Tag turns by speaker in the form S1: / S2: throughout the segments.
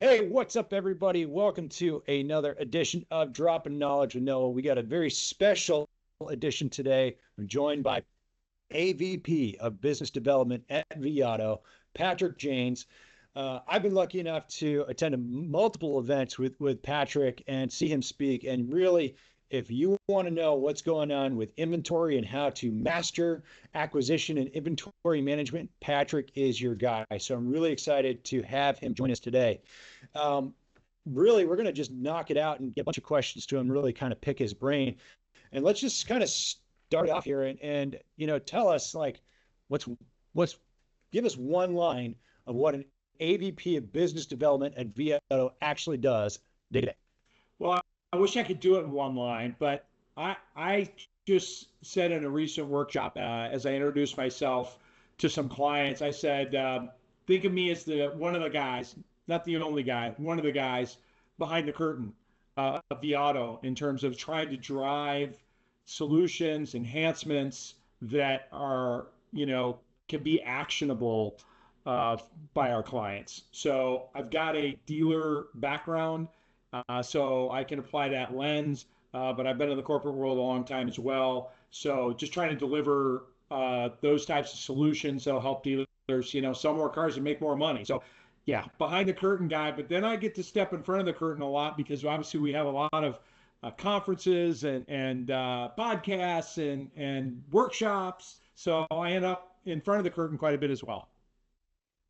S1: Hey, what's up, everybody? Welcome to another edition of Droppin' Knowledge with Noah. We got a very special edition today. I'm joined by AVP of Business Development at vAuto, Patrick Janes. I've been lucky enough to attend multiple events with Patrick and see him speak. And really, if you want to know what's going on with inventory and how to master acquisition and inventory management, Patrick is your guy. So I'm really excited to have him join us today. Um, Really, we're going to just knock it out and get a bunch of questions to him, really kind of pick his brain. And let's just kind of start off here and tell us like what's give us one line of what an AVP of Business Development at vAuto actually does day to day.
S2: Well, I wish I could do it in one line, but I just said in a recent workshop as I introduced myself to some clients, I said, think of me as the one of the guys, not the only guy, one of the guys behind the curtain of vAuto in terms of trying to drive solutions, enhancements that are, can be actionable uh, by our clients. So I've got a dealer background, so I can apply that lens. But I've been in the corporate world a long time as well. So just trying to deliver those types of solutions that'll help dealers, sell more cars and make more money. So yeah, behind the curtain guy. But then I get to step in front of the curtain a lot because obviously we have a lot of conferences and podcasts and workshops. So I end up in front of the curtain quite a bit as well.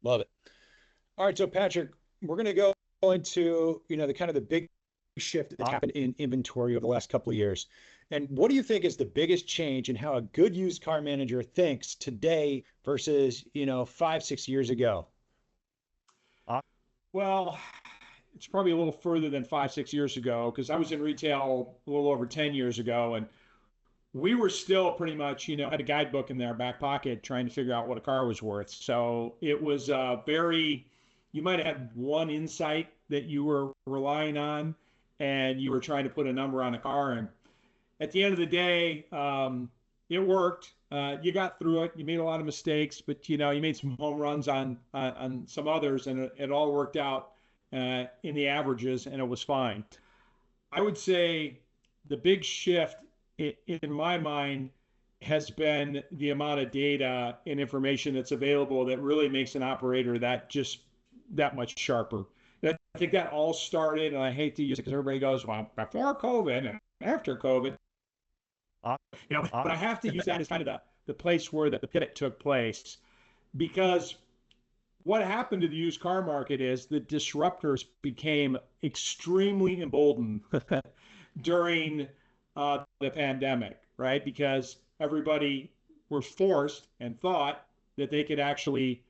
S1: Love it. All right, so Patrick, we're going to go into the kind of the big shift that's happened in inventory over the last couple of years. And what do you think is the biggest change in how a good used car manager thinks today versus 5, 6 years ago?
S2: Well, it's probably a little further than 5, 6 years ago because I was in retail a little over 10 years ago, and we were still pretty much, had a guidebook in their back pocket trying to figure out what a car was worth. So it was you might have had one insight that you were relying on, and you were trying to put a number on a car. And at the end of the day, it worked. You got through it. You made a lot of mistakes, but you made some home runs on some others, and it all worked out in the averages, and it was fine. I would say the big shift in my mind has been the amount of data and information that's available that really makes an operator that much sharper. And I think that all started, and I hate to use it because everybody goes, well, before COVID and after COVID, but I have to use that as kind of the place where the pivot took place because what happened to the used car market is the disruptors became extremely emboldened during the pandemic, right? Because everybody was forced and thought that they could actually,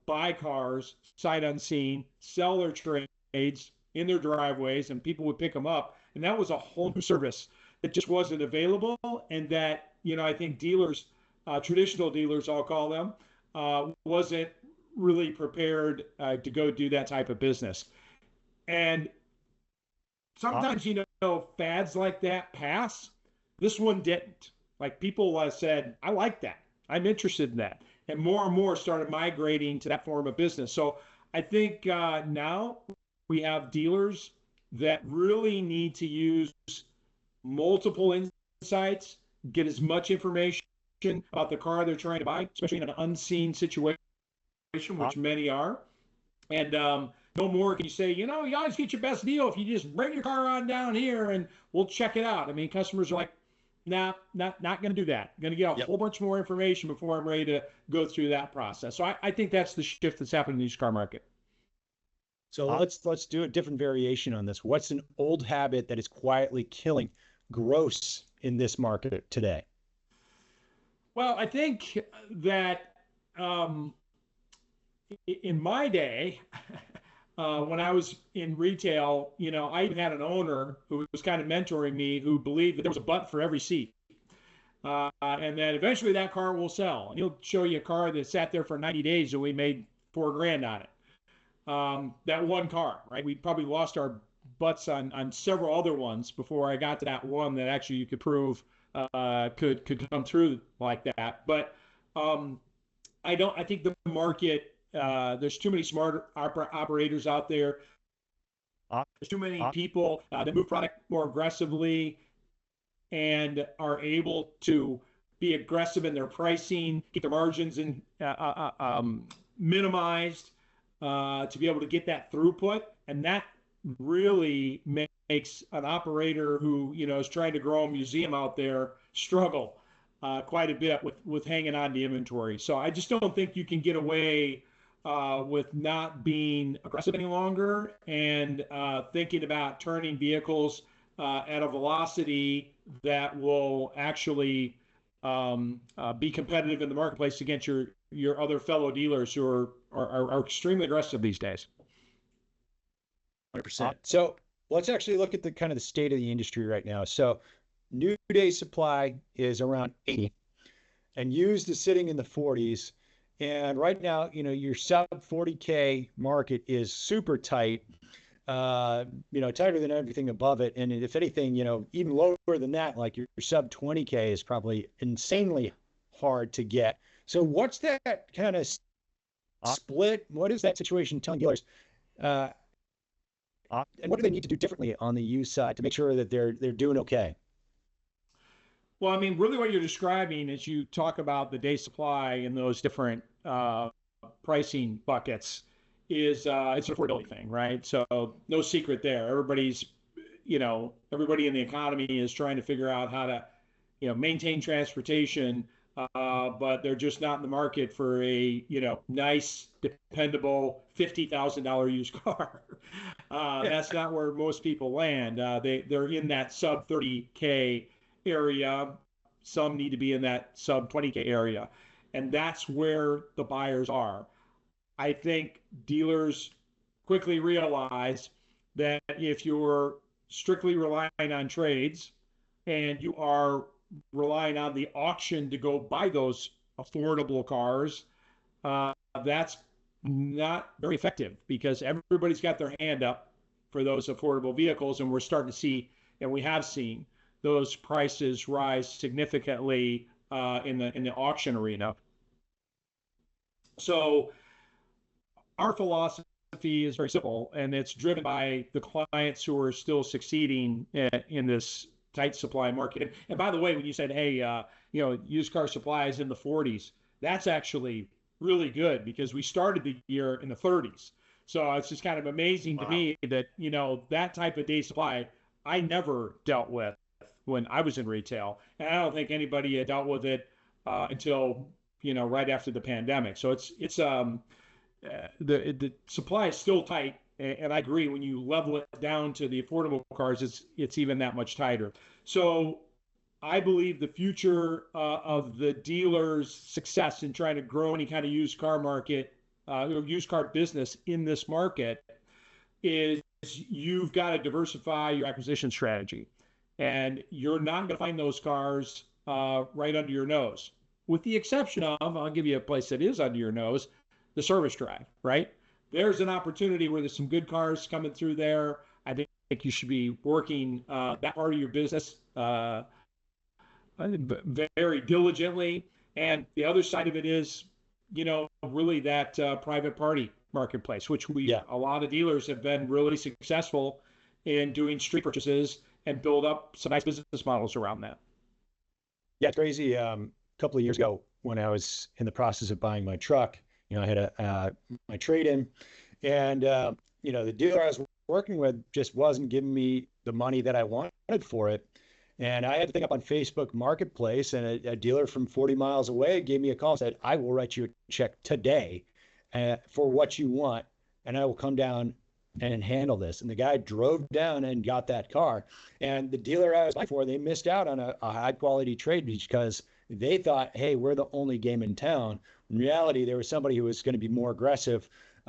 S2: buy cars sight unseen, sell their trades in their driveways, and people would pick them up. And that was a whole new service that just wasn't available. And that, I think dealers, traditional dealers, I'll call them, wasn't really prepared to go do that type of business. And sometimes, fads like that pass. This one didn't. Like people said, I like that. I'm interested in that. And more started migrating to that form of business. So I think now we have dealers that really need to use multiple insights, get as much information about the car they're trying to buy, especially in an unseen situation, which many are. And no more can you say, you always get your best deal if you just bring your car on down here and we'll check it out. I mean, customers are like, nah, not going to do that. I'm going to get a whole bunch more information before I'm ready to go through that process. So I think that's the shift that's happened in the used car market.
S1: So let's do a different variation on this. What's an old habit that is quietly killing gross in this market today?
S2: Well, I think that in my day, when I was in retail, I even had an owner who was kind of mentoring me who believed that there was a butt for every seat. And that eventually that car will sell. And he'll show you a car that sat there for 90 days and we made $4,000 on it. That one car, right? We probably lost our butts on several other ones before I got to that one that actually you could prove could come through like that. But I think the market, there's too many smart operators out there There's too many people that move product more aggressively and are able to be aggressive in their pricing, keep their margins minimized to be able to get that throughput. And that really makes an operator who, is trying to grow a museum out there struggle quite a bit with hanging on to inventory. So I just don't think you can get away with not being aggressive any longer and thinking about turning vehicles at a velocity that will actually be competitive in the marketplace against your other fellow dealers who are extremely aggressive these days.
S1: 100%. So let's actually look at the kind of the state of the industry right now. So new day supply is around 80 and used is sitting in the 40s. And right now, your sub 40K market is super tight, tighter than everything above it. And if anything, even lower than that, like your sub 20K is probably insanely hard to get. So what's that kind of split? What is that situation telling dealers? And what do they need to do differently on the used side to make sure that they're doing okay?
S2: Well, I mean, really what you're describing as you talk about the day supply and those different pricing buckets is it's an affordability thing, right? So no secret there. Everybody in the economy is trying to figure out how to, maintain transportation, but they're just not in the market for a, nice, dependable $50,000 used car. That's not where most people land. They're in that sub 30K area. Some need to be in that sub 20K area. And that's where the buyers are. I think dealers quickly realize that if you're strictly relying on trades and you are relying on the auction to go buy those affordable cars, that's not very effective because everybody's got their hand up for those affordable vehicles. And we're starting to see, and we have seen, those prices rise significantly in the auction arena. So our philosophy is very simple, and it's driven by the clients who are still succeeding in this tight supply market. And by the way, when you said, hey, used car supply is in the 40s, that's actually really good because we started the year in the 30s. So it's just kind of amazing to me that, that type of day supply I never dealt with when I was in retail. And I don't think anybody had dealt with it until, right after the pandemic. So it's the supply is still tight. And I agree, when you level it down to the affordable cars, it's even that much tighter. So I believe the future of the dealer's success in trying to grow any kind of used car market, used car business in this market is you've got to diversify your acquisition strategy. And you're not going to find those cars right under your nose, with the exception of, I'll give you a place that is under your nose, the service drive, right? There's an opportunity where there's some good cars coming through there. I think you should be working that part of your business very diligently. And the other side of it is, really that private party marketplace, which a lot of dealers have been really successful in doing street purchases and build up some nice business models around that.
S1: Yeah, it's crazy. A couple of years ago, when I was in the process of buying my truck, I had my trade-in, and the dealer I was working with just wasn't giving me the money that I wanted for it. And I had to think up on Facebook Marketplace, and a dealer from 40 miles away gave me a call and said, I will write you a check today for what you want, and I will come down and handle this. And the guy drove down and got that car. And the dealer I was buying for, they missed out on a high quality trade because they thought, hey, we're the only game in town. In reality, there was somebody who was going to be more aggressive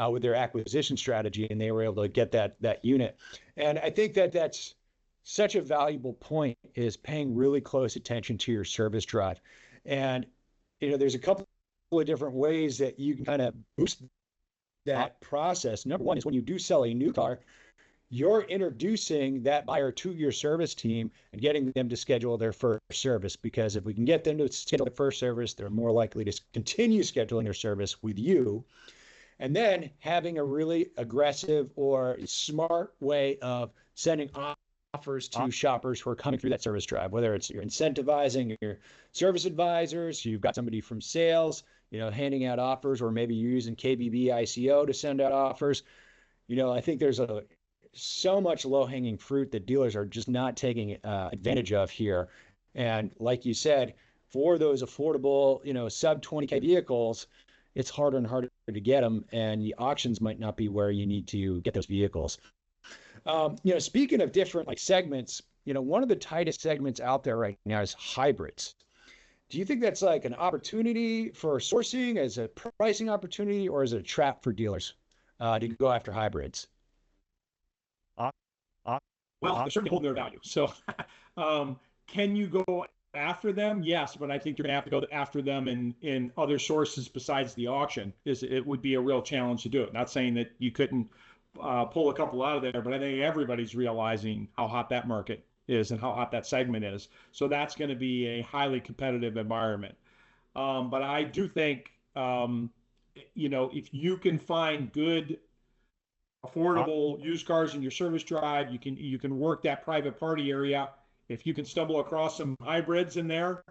S1: with their acquisition strategy, and they were able to get that unit. And I think that's such a valuable point, is paying really close attention to your service drive. And, there's a couple of different ways that you can kind of boost that process. Number one is when you do sell a new car, you're introducing that buyer to your service team and getting them to schedule their first service. Because if we can get them to schedule their first service, they're more likely to continue scheduling their service with you. And then having a really aggressive or smart way of sending offers to shoppers who are coming through that service drive, whether it's you're incentivizing your service advisors, you've got somebody from sales, handing out offers, or maybe you're using KBB ICO to send out offers. I think there's so much low-hanging fruit that dealers are just not taking advantage of here. And like you said, for those affordable, sub 20K vehicles, it's harder and harder to get them, and the auctions might not be where you need to get those vehicles. Speaking of different segments, one of the tightest segments out there right now is hybrids. Do you think that's like an opportunity for sourcing, as a pricing opportunity, or is it a trap for dealers to go after hybrids?
S2: Well, they're certainly holding their value. So can you go after them? Yes, but I think you're going to have to go after them in other sources besides the auction. It would be a real challenge to do it. Not saying that you couldn't pull a couple out of there, but I think everybody's realizing how hot that market is and how hot that segment is. So that's going to be a highly competitive environment. But I do think, if you can find good, affordable used cars in your service drive, you can work that private party area. If you can stumble across some hybrids in there,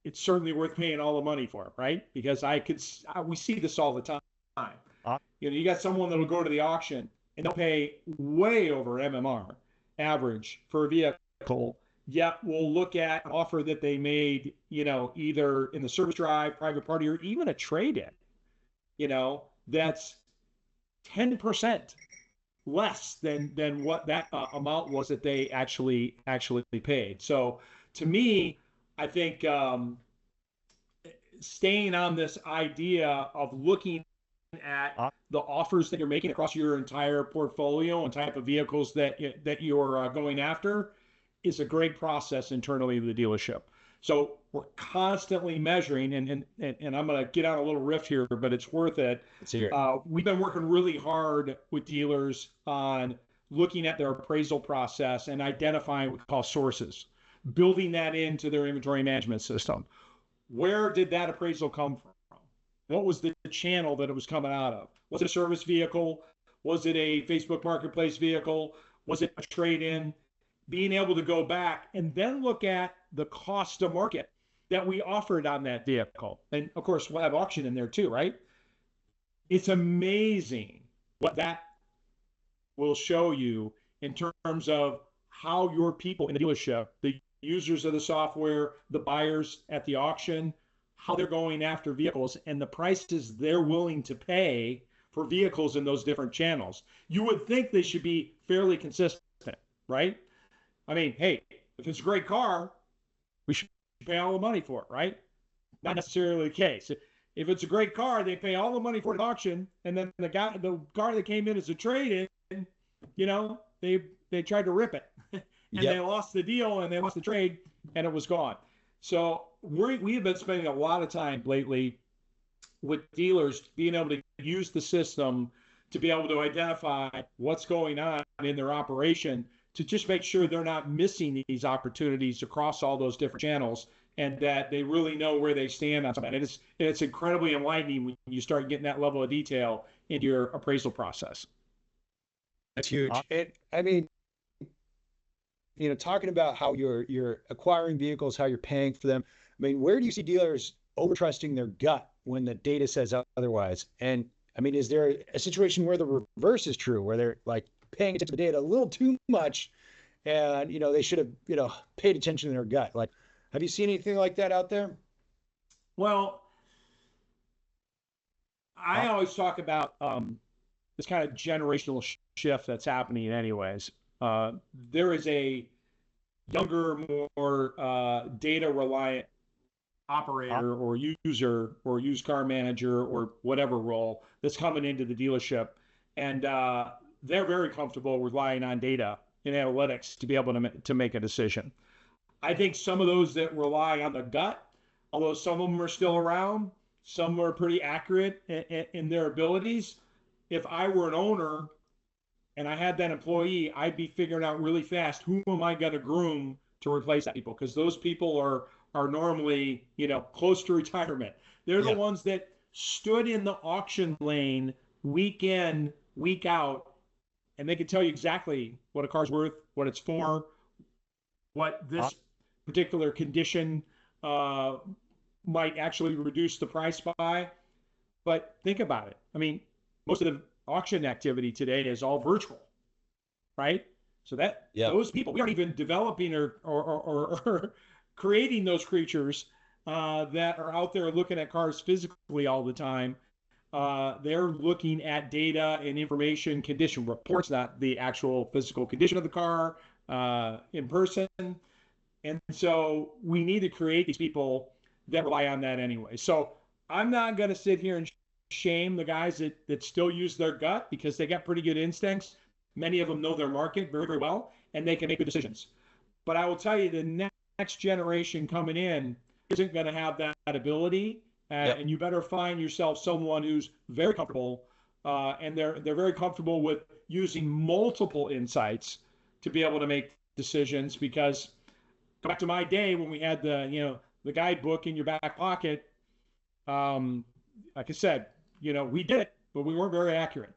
S2: it's certainly worth paying all the money for, right? Because we see this all the time. You got someone that'll go to the auction and they'll pay way over MMR average for a vehicle. Yet we'll look at an offer that they made, either in the service drive, private party, or even a trade-in, that's 10% less than what that amount was that they actually paid. So to me, I think staying on this idea of looking at the offers that you're making across your entire portfolio and type of vehicles that you're going after is a great process internally to the dealership. So we're constantly measuring, and I'm going to get on a little riff here, but it's worth it. We've been working really hard with dealers on looking at their appraisal process and identifying what we call sources, building that into their inventory management system. Where did that appraisal come from? What was the channel that it was coming out of? Was it a service vehicle? Was it a Facebook Marketplace vehicle? Was it a trade-in? Being able to go back and then look at the cost to market that we offered on that vehicle. And of course, we'll have auction in there too, right? It's amazing what that will show you in terms of how your people in the dealership, the users of the software, the buyers at the auction, how they're going after vehicles and the prices they're willing to pay for vehicles in those different channels. You would think they should be fairly consistent, right? I mean, hey, if it's a great car, we should pay all the money for it, right? Not necessarily the case. If it's a great car, they pay all the money for it at auction, and then the car that came in as a trade-in, they tried to rip it, and they lost the deal and they lost the trade, and it was gone. So we have been spending a lot of time lately with dealers being able to use the system to be able to identify what's going on in their operation, to just make sure they're not missing these opportunities across all those different channels, and that they really know where they stand on something. And it's incredibly enlightening when you start getting that level of detail into your appraisal process.
S1: That's huge. Talking about how you're acquiring vehicles, how you're paying for them. I mean, where do you see dealers over-trusting their gut when the data says otherwise? And is there a situation where the reverse is true, where they're paying attention to the data a little too much, and they should have paid attention to their gut? Have you seen anything like that out there?
S2: Well, I always talk about this kind of generational shift that's happening anyways. There is a younger, more data reliant operator or user or used car manager or whatever role that's coming into the dealership, and they're very comfortable relying on data and analytics to be able to make a decision. I think some of those that rely on the gut, although some of them are still around, some are pretty accurate in their abilities. If I were an owner and I had that employee, I'd be figuring out really fast, who am I going to groom to replace that people? Because those people are normally, close to retirement. They're the ones that stood in the auction lane week in, week out, and they could tell you exactly what a car's worth, what it's for, what this particular condition might actually reduce the price by. But think about it. I mean, most of the auction activity today is all virtual, right? So that those people, we aren't even developing or creating those creatures that are out there looking at cars physically all the time. They're looking at data and information, condition reports, not the actual physical condition of the car in person. And so we need to create these people that rely on that anyway. So I'm not going to sit here and shame the guys that still use their gut, because they got pretty good instincts. Many of them know their market very, very well, and they can make good decisions. But I will tell you, the next generation coming in isn't going to have that ability. And you better find yourself someone who's very comfortable, and they're very comfortable with using multiple insights to be able to make decisions. Because go back to my day when we had the guidebook in your back pocket. Like I said, we did it, but we weren't very accurate.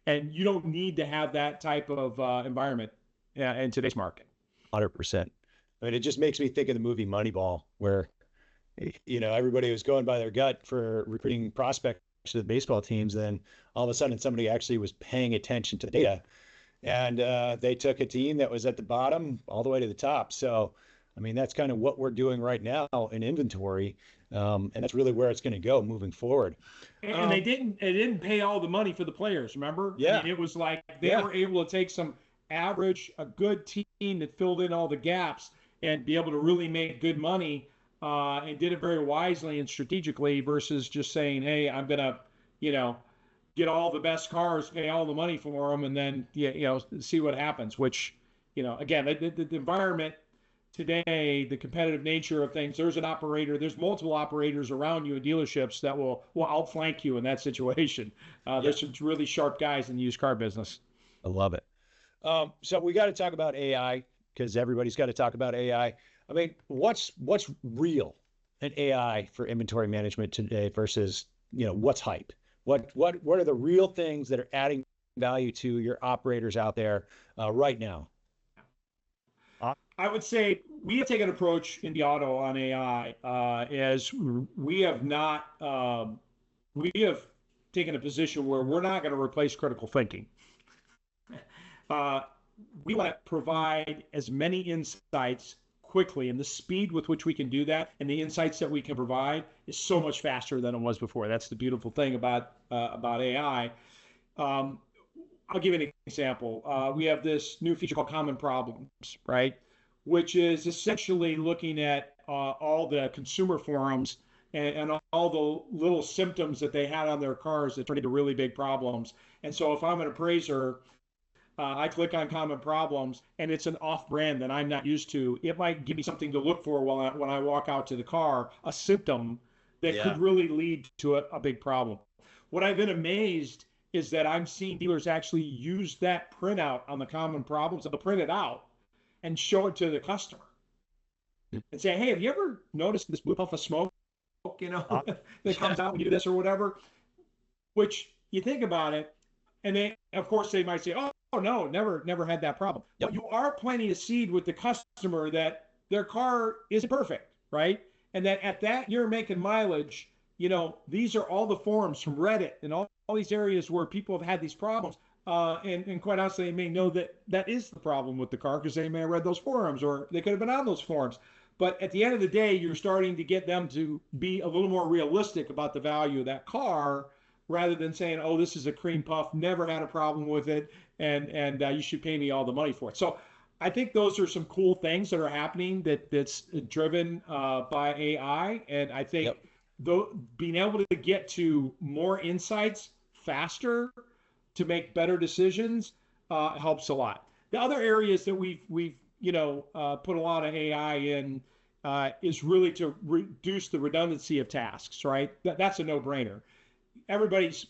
S2: And you don't need to have that type of environment in today's market.
S1: 100%. I mean, it just makes me think of the movie Moneyball, where, everybody was going by their gut for recruiting prospects to the baseball teams. Then all of a sudden somebody actually was paying attention to the data, and they took a team that was at the bottom all the way to the top. So, I mean, that's kind of what we're doing right now in inventory. And that's really where it's going to go moving forward.
S2: And they didn't pay all the money for the players, remember?
S1: Yeah.
S2: I mean, it was like they were able to take a good team that filled in all the gaps and be able to really make good money, and did it very wisely and strategically, versus just saying, hey, I'm going to, get all the best cars, pay all the money for them, and then, see what happens. Which, again, the environment today, the competitive nature of things, there's multiple operators around you in dealerships that will outflank you in that situation. There's some really sharp guys in the used car business.
S1: I love it. So we got to talk about AI, because everybody's got to talk about AI. I mean, what's real in AI for inventory management today versus, what's hype? What are the real things that are adding value to your operators out there right now?
S2: I would say we have taken an approach in vAuto on AI, as we have taken a position where we're not going to replace critical thinking. We want to provide as many insights quickly, and the speed with which we can do that and the insights that we can provide is so much faster than it was before. That's the beautiful thing about AI. I'll give you an example. We have this new feature called Common Problems, right? Which is essentially looking at all the consumer forums and all the little symptoms that they had on their cars that turned into really big problems. And so if I'm an appraiser, I click on Common Problems, and it's an off-brand that I'm not used to. It might give me something to look for when I walk out to the car, a symptom that could really lead to a big problem. What I've been amazed is that I'm seeing dealers actually use that printout on the Common Problems, they'll print it out and show it to the customer and say, hey, have you ever noticed this blue puff of smoke, that comes out when you do this or whatever? Which you think about it, and they, of course, they might say, oh no, never had that problem. But you are planting a seed with the customer that their car isn't perfect, right? And that at that you're making mileage, these are all the forums from Reddit and all these areas where people have had these problems. And quite honestly, they may know that is the problem with the car because they may have read those forums, or they could have been on those forums. But at the end of the day, you're starting to get them to be a little more realistic about the value of that car, rather than saying, oh, this is a cream puff, never had a problem with it, and you should pay me all the money for it. So I think those are some cool things that are happening that's driven by AI. And I think being able to get to more insights faster to make better decisions helps a lot. The other areas that we've put a lot of AI in is really to reduce the redundancy of tasks, right? That's a no-brainer. Everybody's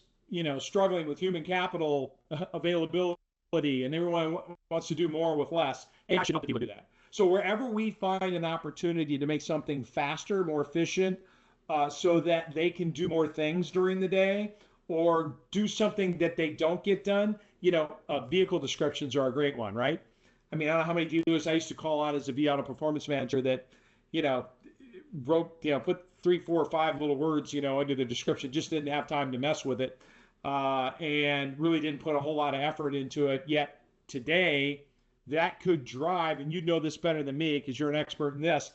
S2: struggling with human capital availability, and everyone wants to do more with less. AI should help people do that. So wherever we find an opportunity to make something faster, more efficient, so that they can do more things during the day or do something that they don't get done. Vehicle descriptions are a great one, right? I mean, I don't know how many dealers I used to call out as a vAuto performance manager that, you know, put 3, 4, or 5 little words, into the description, just didn't have time to mess with it, and really didn't put a whole lot of effort into it. Yet today, that could drive, and you know this better than me because you're an expert in this,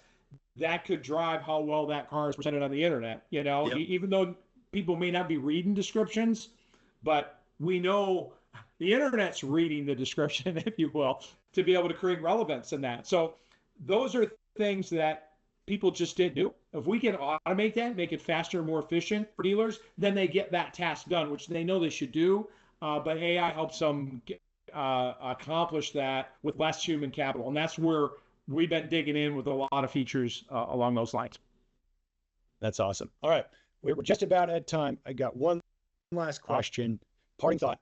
S2: that could drive how well that car is presented on the internet.
S1: Yep.
S2: Even though people may not be reading descriptions, but we know the internet's reading the description, if you will, to be able to create relevance in that. So those are things that people just didn't do. If we can automate that, make it faster and more efficient for dealers, then they get that task done, which they know they should do. But AI helps them accomplish that with less human capital. And that's where we've been digging in with a lot of features along those lines.
S1: That's awesome. All right. We're just about at time. I got one last question. Parting thought.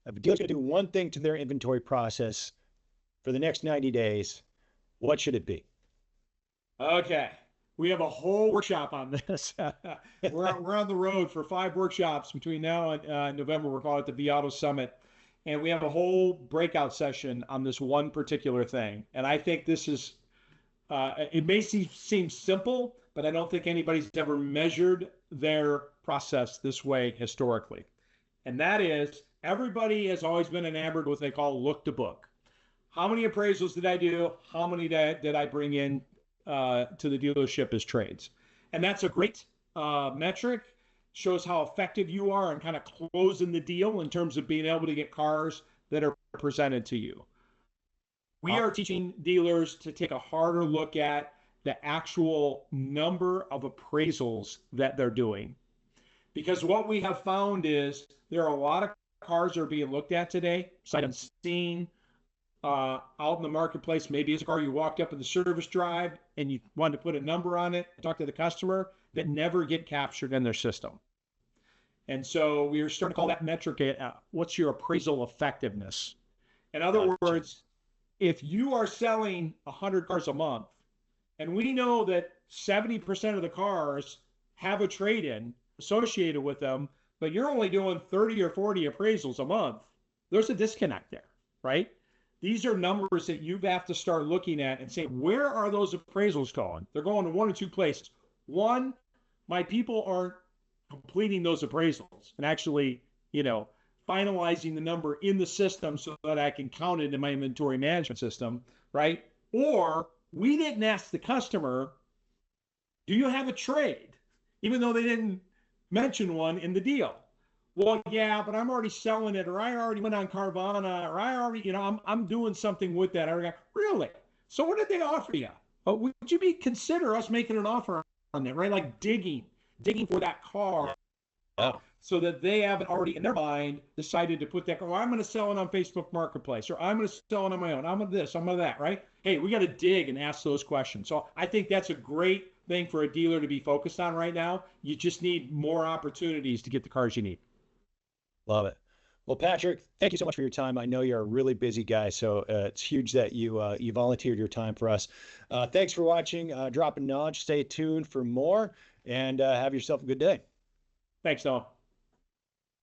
S1: If a dealer's going to do one thing to their inventory process for the next 90 days, what should it be?
S2: Okay. We have a whole workshop on this. We're on the road for 5 workshops between now and November. We're calling it the vAuto Summit. And we have a whole breakout session on this one particular thing. And I think this is, it may seem simple, but I don't think anybody's ever measured their process this way historically. And that is, everybody has always been enamored with what they call look to book. How many appraisals did I do? How many did I bring in to the dealership as trades? And that's a great metric. Shows how effective you are in kind of closing the deal in terms of being able to get cars that are presented to you. We are teaching dealers to take a harder look at the actual number of appraisals that they're doing. Because what we have found is there are a lot of cars that are being looked at today, sight unseen, out in the marketplace. Maybe it's a car you walked up in the service drive and you wanted to put a number on it, talk to the customer, that never get captured in their system. And so we are starting to call that metric, what's your appraisal effectiveness? In other words, if you are selling 100 cars a month, and we know that 70% of the cars have a trade-in associated with them, but you're only doing 30 or 40 appraisals a month, there's a disconnect there, right? These are numbers that you have to start looking at and say, where are those appraisals going? They're going to one or two places. One, my people aren't completing those appraisals and actually, finalizing the number in the system so that I can count it in my inventory management system, right? Or we didn't ask the customer, do you have a trade? Even though they didn't mention one in the deal. Well, yeah, but I'm already selling it, or I already went on Carvana, or I already, I'm doing something with that. Really? So what did they offer you? Would you consider us making an offer on that, right? Like digging for that car, so that they haven't already in their mind decided to put that car. Well, I'm going to sell it on Facebook Marketplace, or I'm going to sell it on my own. I'm going to this, I'm going to that, right? Hey, we got to dig and ask those questions. So I think that's a great thing for a dealer to be focused on right now. You just need more opportunities to get the cars you need.
S1: Love it. Well, Patrick, thank you so much for your time. I know you're a really busy guy, so it's huge that you volunteered your time for us. Thanks for watching Droppin' Knowledge. Stay tuned for more, and have yourself a good day.
S2: Thanks, Noah.